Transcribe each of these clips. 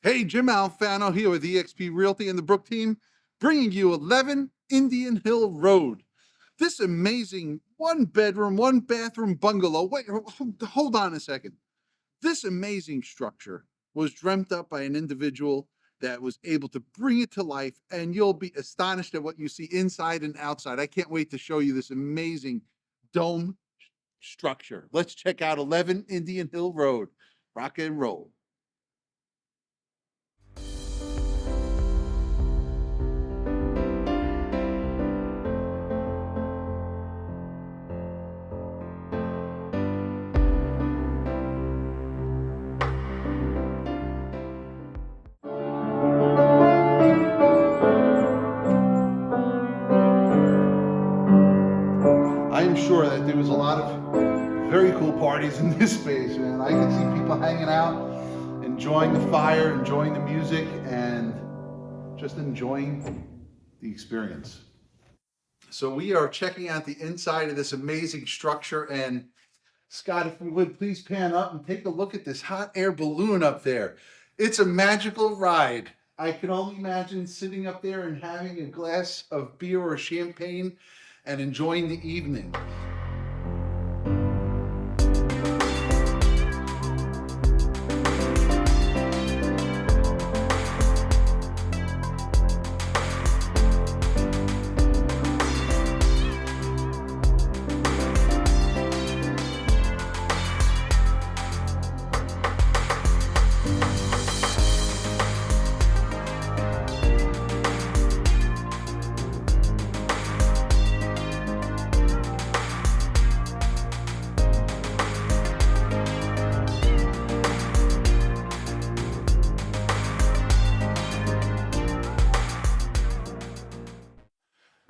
Hey, Jim Alfano here with eXp Realty and the Brook team, bringing you 11 Indian Hill Road. This amazing one bedroom, one bathroom bungalow. Wait, hold on a second. This amazing structure was dreamt up by an individual that was able to bring it to life, and you'll be astonished at what you see inside and outside. I can't wait to show you this amazing dome structure. Let's check out 11 Indian Hill Road. Rock and roll. I am sure that there was a lot of very cool parties in this space, man. I could see people hanging out, enjoying the fire, enjoying the music, and just enjoying the experience. So we are checking out the inside of this amazing structure, and Scott, if we would please pan up and take a look at this hot air balloon up there. It's a magical ride. I can only imagine sitting up there and having a glass of beer or champagne and enjoying the evening.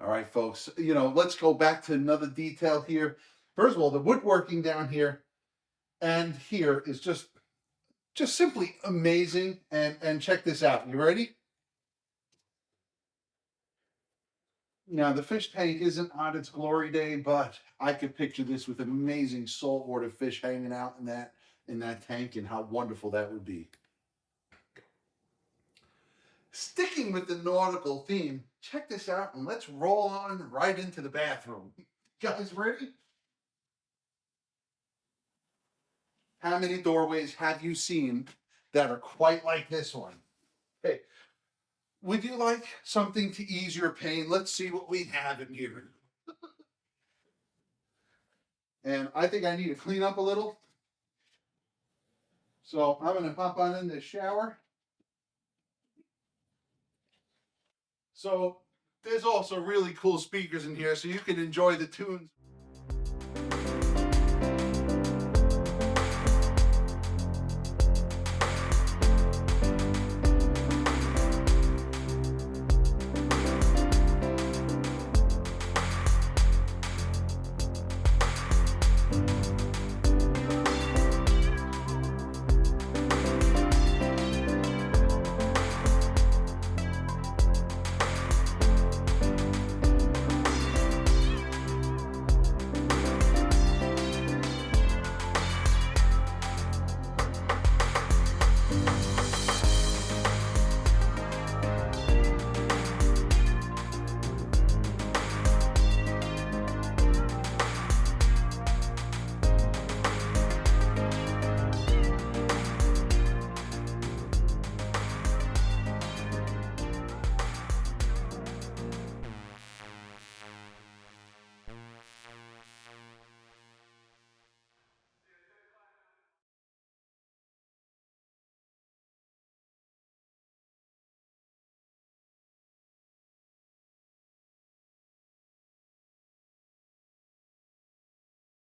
All right, folks, let's go back to another detail here. First of all, the woodworking down here and here is just simply amazing. And check this out. You ready? Now, the fish tank isn't on its glory day, but I could picture this with amazing saltwater fish hanging out in that tank, and how wonderful that would be. Sticking with the nautical theme, check this out and let's roll on right into the bathroom. Guys, ready? How many doorways have you seen that are quite like this one? Hey, would you like something to ease your pain? Let's see what we have in here. And I think I need to clean up a little. So I'm going to hop on in the shower. So there's also really cool speakers in here, so you can enjoy the tunes